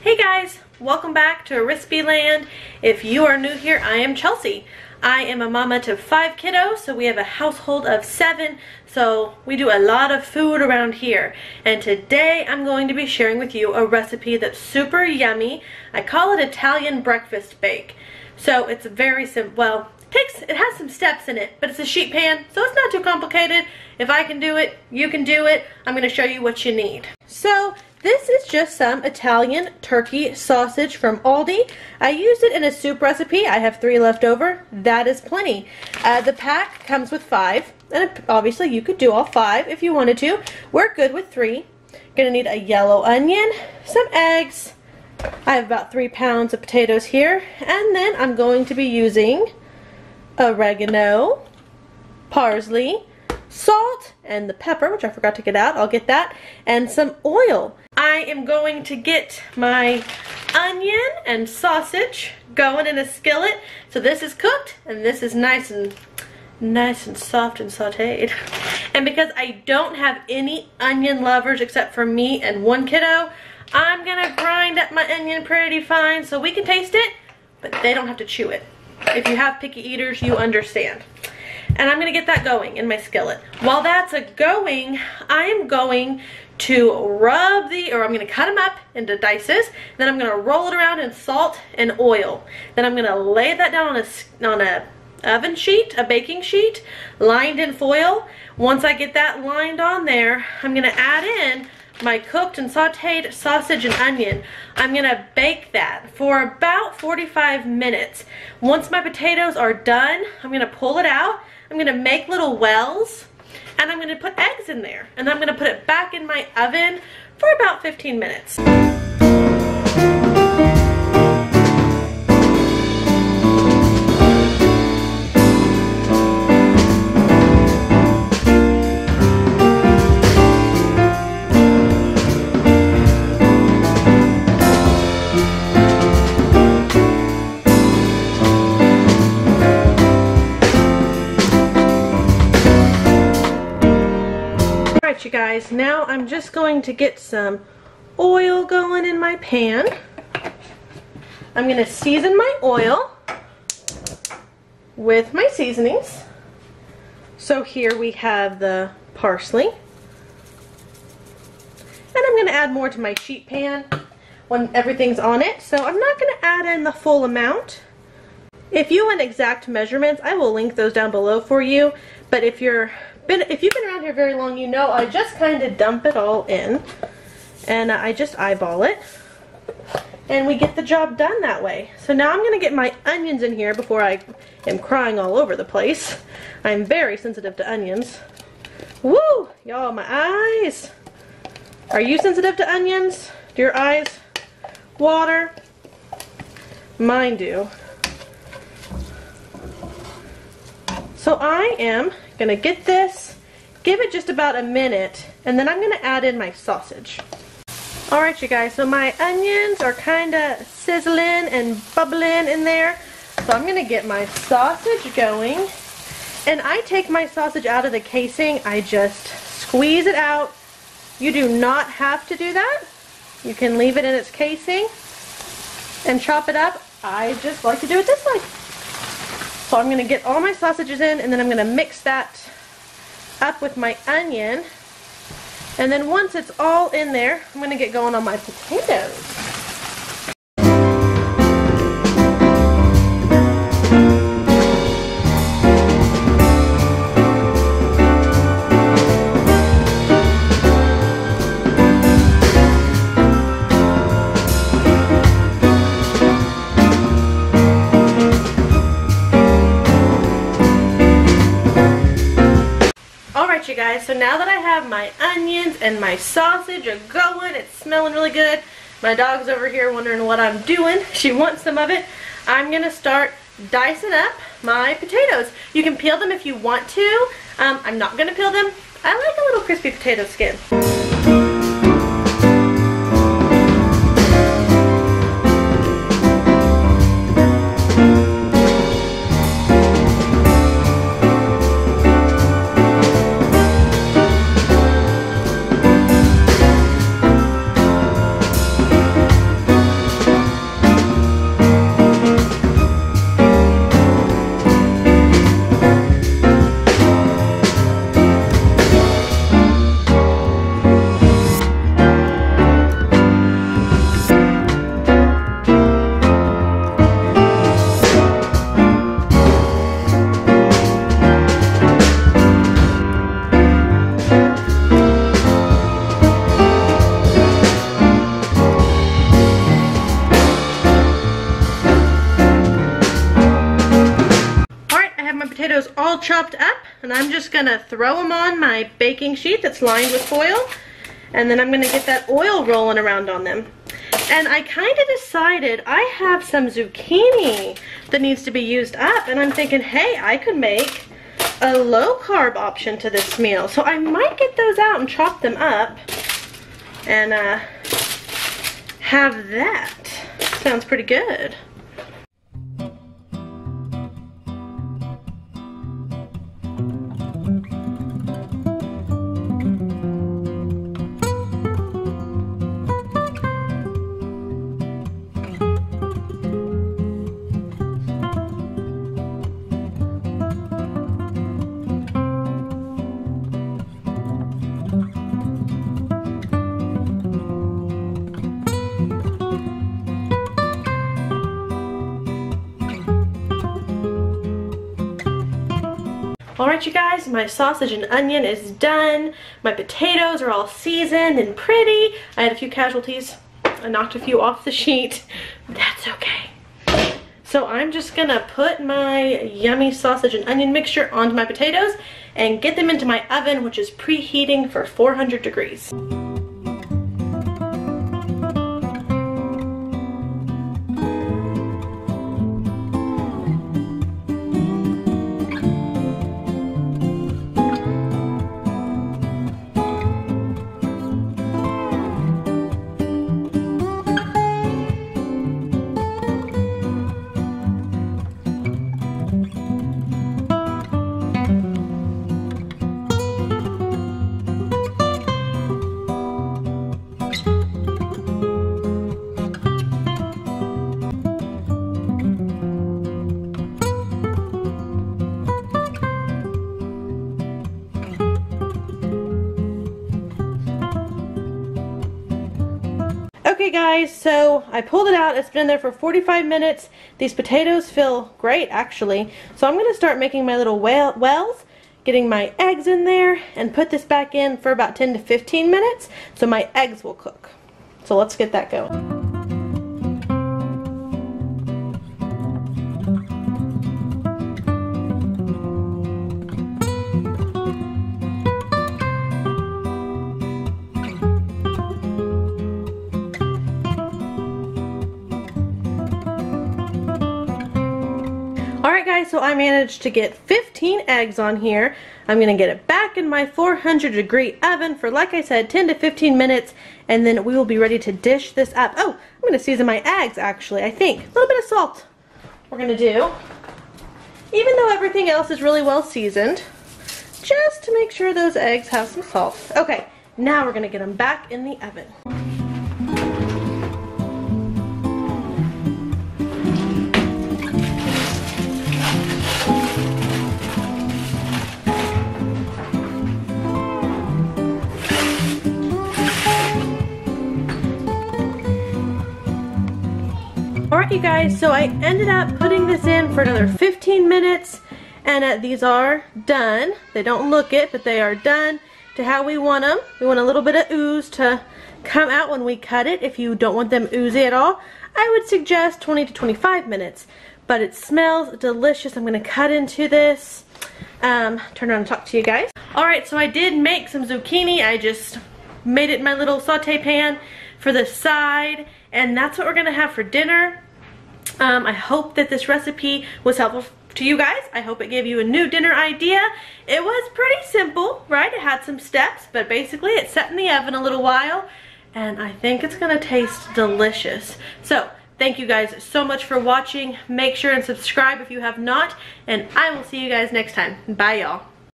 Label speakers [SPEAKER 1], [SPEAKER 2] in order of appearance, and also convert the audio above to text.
[SPEAKER 1] Hey guys, welcome back to Recipe Land. If you are new here, I am Chelsea. I am a mama to 5 kiddos, so we have a household of 7, so we do a lot of food around here. And today I'm going to be sharing with you a recipe that's super yummy. I call it Italian breakfast bake. So it's very simple. Well, it has some steps in it, but it's a sheet pan, so it's not too complicated. If I can do it, you can do it. I'm going to show you what you need. So this is just some Italian turkey sausage from Aldi. I used it in a soup recipe. I have 3 left over. That is plenty. The pack comes with 5, and obviously you could do all 5 if you wanted to. We're good with 3. Gonna need a yellow onion, some eggs. I have about 3 pounds of potatoes here, and then I'm going to be using oregano, parsley, salt, and the pepper, which I forgot to get out. I'll get that, and some oil. I am going to get my onion and sausage going in a skillet. So this is cooked, and this is nice and soft and sauteed. And because I don't have any onion lovers except for me and 1 kiddo, I'm gonna grind up my onion pretty fine so we can taste it, but they don't have to chew it. If you have picky eaters, you understand. And I'm going to get that going in my skillet. While that's going, I am going to I'm going to cut them up into dices. Then I'm going to roll it around in salt and oil. Then I'm going to lay that down on a oven sheet, a baking sheet, lined in foil. Once I get that lined on there, I'm going to add in my cooked and sauteed sausage and onion. I'm gonna bake that for about 45 minutes. Once my potatoes are done, I'm gonna pull it out. I'm gonna make little wells, and I'm gonna put eggs in there. And I'm gonna put it back in my oven for about 15 minutes. Alright you guys, now I'm just going to get some oil going in my pan. I'm going to season my oil with my seasonings. So here we have the parsley. And I'm going to add more to my sheet pan when everything's on it. So I'm not going to add in the full amount. If you want exact measurements, I will link those down below for you. But if you've been around here very long, you know I just kind of dump it all in, and I just eyeball it, and we get the job done that way. So now I'm going to get my onions in here before I am crying all over the place. I'm very sensitive to onions. Woo! Y'all, my eyes! Are you sensitive to onions? Do your eyes water? Mine do. So I am going to get this, give it just about a minute, and then I'm going to add in my sausage. Alright you guys, so my onions are kind of sizzling and bubbling in there. So I'm going to get my sausage going. And I take my sausage out of the casing, I just squeeze it out. You do not have to do that. You can leave it in its casing and chop it up. I just like to do it this way. So I'm going to get all my sausages in, and then I'm going to mix that up with my onion. And then once it's all in there, I'm going to get going on my potatoes. You guys, so now that I have my onions and my sausage are going, it's smelling really good. My dog's over here wondering what I'm doing. She wants some of it. I'm gonna start dicing up my potatoes. You can peel them if you want to. I'm not gonna peel them. I like a little crispy potato skin. chopped up, and I'm just gonna throw them on my baking sheet that's lined with foil, and then I'm gonna get that oil rolling around on them. And I kind of decided I have some zucchini that needs to be used up, and I'm thinking, hey, I could make a low-carb option to this meal. So I might get those out and chop them up and have that. Sounds pretty good. Alright you guys, my sausage and onion is done. My potatoes are all seasoned and pretty. I had a few casualties. I knocked a few off the sheet. That's okay. So I'm just gonna put my yummy sausage and onion mixture onto my potatoes and get them into my oven, which is preheating for 400 degrees. Okay guys, so I pulled it out. It's been in there for 45 minutes. These potatoes feel great actually. So I'm going to start making my little wells, getting my eggs in there, and put this back in for about 10 to 15 minutes so my eggs will cook. So let's get that going. Alright guys, so I managed to get 15 eggs on here. I'm going to get it back in my 400 degree oven for, like I said, 10 to 15 minutes, and then we will be ready to dish this up. Oh, I'm going to season my eggs actually, I think. A little bit of salt we're going to do. Even though everything else is really well seasoned, just to make sure those eggs have some salt. Okay, now we're going to get them back in the oven. Alright you guys, so I ended up putting this in for another 15 minutes, and these are done. They don't look it, but they are done to how we want them. We want a little bit of ooze to come out when we cut it. If you don't want them oozy at all, I would suggest 20 to 25 minutes. But it smells delicious. I'm going to cut into this. Turn around and talk to you guys. Alright, so I did make some zucchini. I just made it in my little saute pan for the side, and that's what we're going to have for dinner. I hope that this recipe was helpful to you guys. I hope it gave you a new dinner idea. It was pretty simple, right? It had some steps, but basically it set in the oven a little while, and I think it's gonna taste delicious. So thank you guys so much for watching. Make sure and subscribe if you have not, and I will see you guys next time. Bye y'all.